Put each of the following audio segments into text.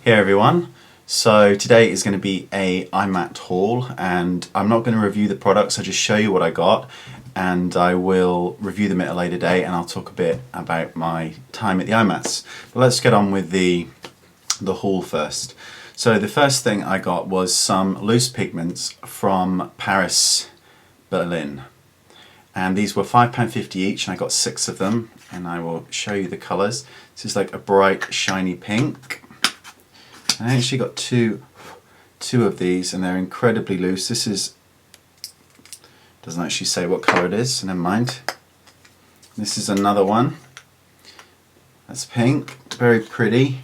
Hey everyone, so today is going to be a IMATS haul, and I'm not going to review the products, I'll just show you what I got, and I will review them at a later date, and I'll talk a bit about my time at the IMATS. But let's get on with the haul first. So the first thing I got was some loose pigments from Paris, Berlin. And these were £5.50 each, and I got 6 of them, and I will show you the colours. This is like a bright shiny pink. I actually got two of these, and they're incredibly loose. This is, doesn't actually say what colour it is, so never mind. This is another one. That's pink, very pretty.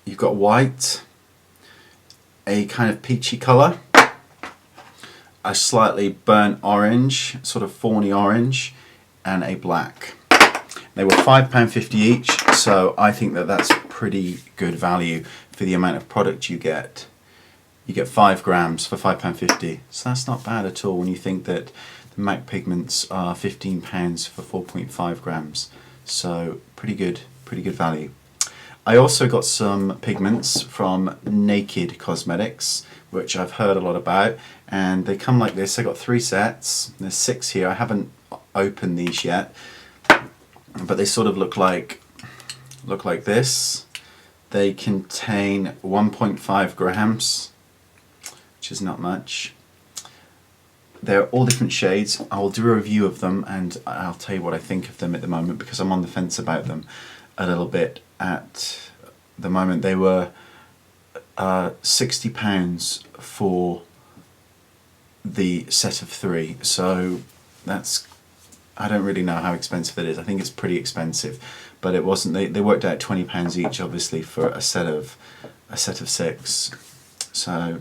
You've got white, a kind of peachy colour, a slightly burnt orange, sort of fawny orange, and a black. They were £5.50 each, so I think that that's pretty good value for the amount of product you get. You get 5 grams for £5.50, so that's not bad at all when you think that the MAC pigments are £15 for 4.5 grams. So pretty good value. I also got some pigments from Naked Cosmetics, which I've heard a lot about, and they come like this. I got 3 sets. There's 6 here. I haven't opened these yet, but they sort of look like this. They contain 1.5 grams, which is not much. They're all different shades. I'll do a review of them, and I'll tell you what I think of them at the moment, because I'm on the fence about them a little bit at the moment. They were £60 for the set of 3, so that's, I don't really know how expensive it is. I think it's pretty expensive, but it wasn't. They worked out £20 each, obviously, for a set of 6. So,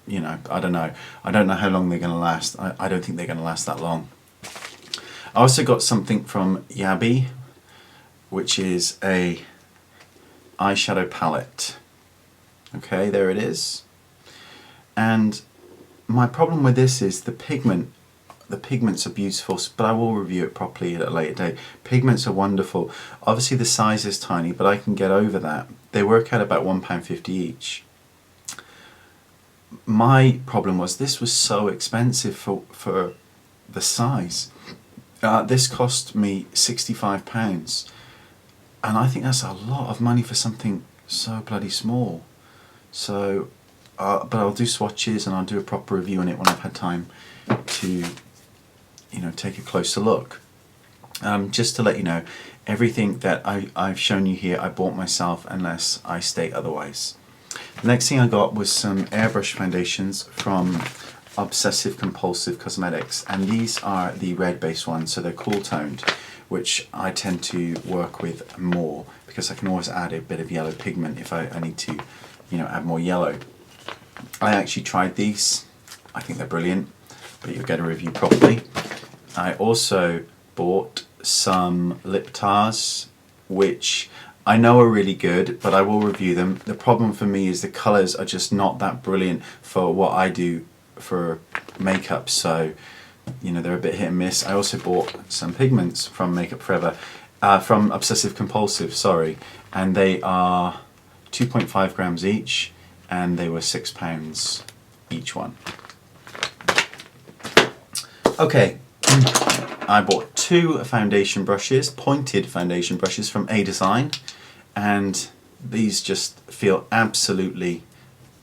you know, I don't know. I don't know how long they're going to last. I don't think they're going to last that long. I also got something from Yabi, which is a eyeshadow palette. Okay, there it is. And my problem with this is the pigment. The pigments are beautiful, but I will review it properly at a later date. Pigments are wonderful. Obviously the size is tiny, but I can get over that. They work out about £1.50 each. My problem was this was so expensive for the size. This cost me £65, and I think that's a lot of money for something so bloody small. So, but I'll do swatches and I'll do a proper review on it when I've had time to, you know, take a closer look. Just to let you know, everything that I've shown you here I bought myself, unless I state otherwise. The next thing I got was some Airbrush foundations from Obsessive Compulsive Cosmetics, and these are the red base ones, so they're cool toned, which I tend to work with more because I can always add a bit of yellow pigment if I need to, you know, add more yellow. I actually tried these. I think they're brilliant, but you'll get a review properly. I also bought some lip tars, which I know are really good, but I will review them. The problem for me is the colours are just not that brilliant for what I do for makeup, so, you know, they're a bit hit and miss. I also bought some pigments from Makeup Forever, from Obsessive Compulsive, sorry, and they are 2.5 grams each, and they were £6 each one. Okay, I bought 2 foundation brushes, pointed foundation brushes from A Design, and these just feel absolutely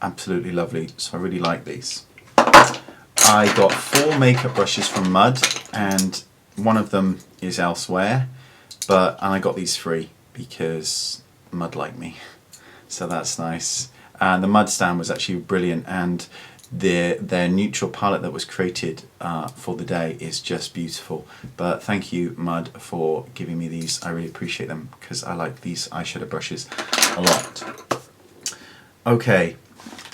lovely, so I really like these. I got 4 makeup brushes from Mud, and one of them is elsewhere, and I got these free because Mud liked me, so that's nice. And the Mud stand was actually brilliant, and their neutral palette that was created for the day is just beautiful. But thank you, Mud, for giving me these. I really appreciate them because I like these eyeshadow brushes a lot. Okay,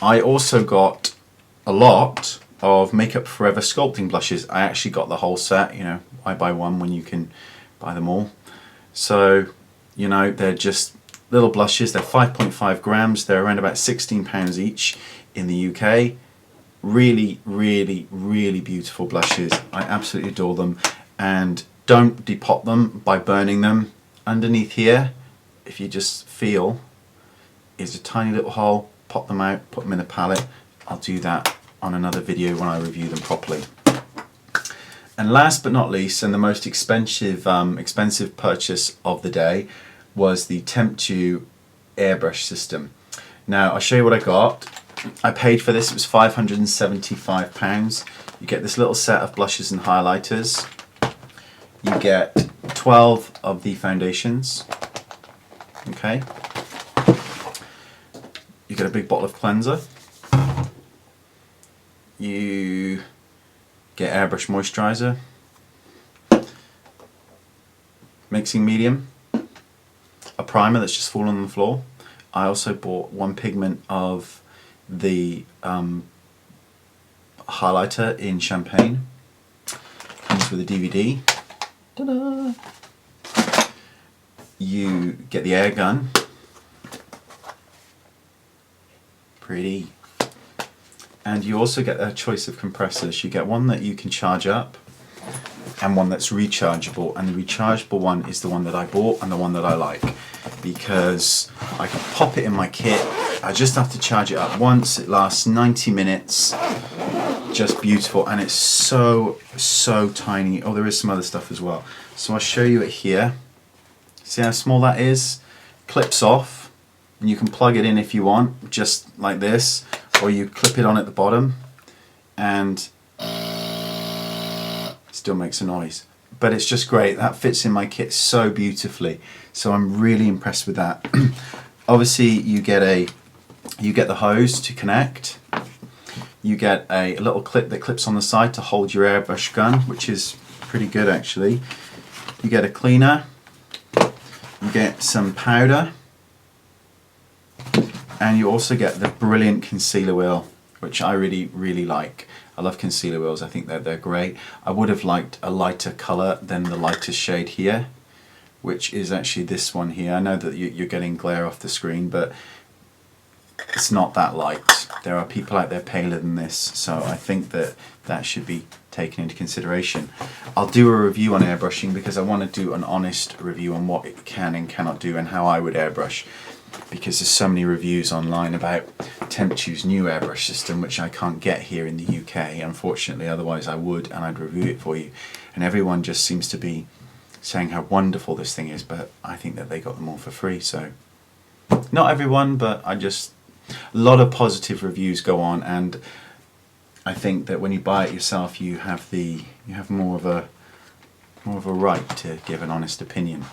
I also got a lot of Makeup Forever sculpting blushes. I actually got the whole set. You know, why buy one when you can buy them all? So, you know, they're just little blushes. They're 5.5 grams. They're around about £16 each in the UK. Really beautiful blushes. I absolutely adore them, and don't depot them by burning them. Underneath here, if you just feel, is a tiny little hole, pop them out, put them in a palette. I'll do that on another video when I review them properly. And last but not least, and the most expensive purchase of the day, was the Temptu airbrush system. Now I'll show you what I got. I paid for this, it was £575. You get this little set of blushes and highlighters. You get 12 of the foundations. Okay. You get a big bottle of cleanser. You get airbrush moisturizer. Mixing medium. A primer that's just fallen on the floor. I also bought one pigment of the highlighter in champagne. Comes with a DVD. Ta-da! You get the air gun. Pretty. And you also get a choice of compressors. You get one that you can charge up and one that's rechargeable, and the rechargeable one is the one that I bought and the one that I like, because I can pop it in my kit. I just have to charge it up once. It lasts 90 minutes. Just beautiful, and it's so tiny. Oh, there is some other stuff as well, so I'll show you it here. See how small that is? Clips off, and you can plug it in if you want, just like this, or you clip it on at the bottom and still makes a noise. But it's just great. That fits in my kit so beautifully, so I'm really impressed with that. Obviously you get the hose to connect. You get a little clip that clips on the side to hold your airbrush gun, which is pretty good actually. You get a cleaner. You get some powder. And you also get the brilliant concealer wheel, which I really like. I love concealer wheels. I think that they're great. I would have liked a lighter color than the lightest shade here, which is actually this one here. I know that you're getting glare off the screen, but it's not that light. There are people out there paler than this, so I think that that should be taken into consideration. I'll do a review on airbrushing because I want to do an honest review on what it can and cannot do and how I would airbrush, because there's so many reviews online about Temptu's new airbrush system, which I can't get here in the UK, unfortunately. Otherwise I would, and I'd review it for you. And everyone just seems to be saying how wonderful this thing is, but I think that they got them all for free. So not everyone, but a lot of positive reviews go on, and I think that when you buy it yourself, you have more of a right to give an honest opinion.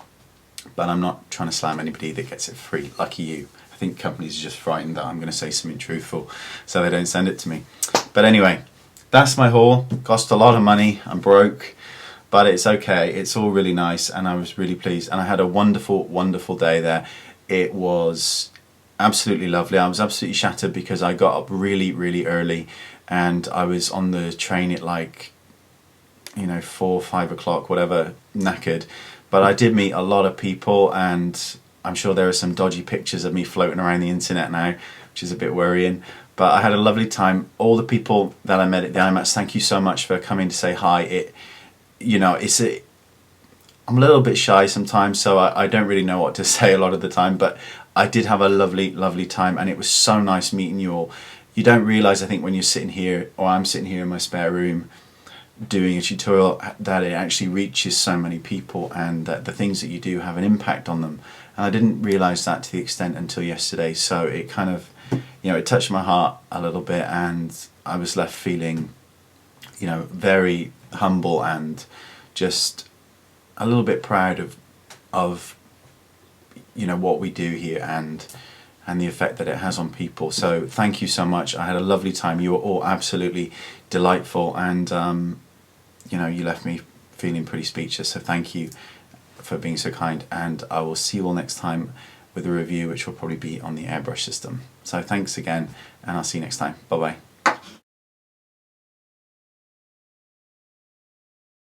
But I'm not trying to slam anybody that gets it free. Lucky you. I think companies are just frightened that I'm going to say something truthful, so they don't send it to me. But anyway, that's my haul. Cost a lot of money. I'm broke, but it's okay. It's all really nice, and I was really pleased. And I had a wonderful day there. It was absolutely lovely. I was absolutely shattered because I got up really early, and I was on the train at 4 or 5 o'clock, whatever, knackered. But I did meet a lot of people, and I'm sure there are some dodgy pictures of me floating around the internet now, which is a bit worrying. But I had a lovely time. All the people that I met at the IMATS, thank you so much for coming to say hi. I'm a little bit shy sometimes, so I don't really know what to say a lot of the time, but I did have a lovely time, and it was so nice meeting you all. You don't realise, I think, when you're sitting here, or I'm sitting here in my spare room doing a tutorial, that it actually reaches so many people, and that the things that you do have an impact on them. And I didn't realise that to the extent until yesterday, so it kind of, it touched my heart a little bit, and I was left feeling, very humble and just a little bit proud of what we do here and the effect that it has on people. So thank you so much. I had a lovely time. You were all absolutely delightful, and you left me feeling pretty speechless, so thank you for being so kind, and I will see you all next time with a review which will probably be on the airbrush system. So thanks again, and I'll see you next time. Bye bye.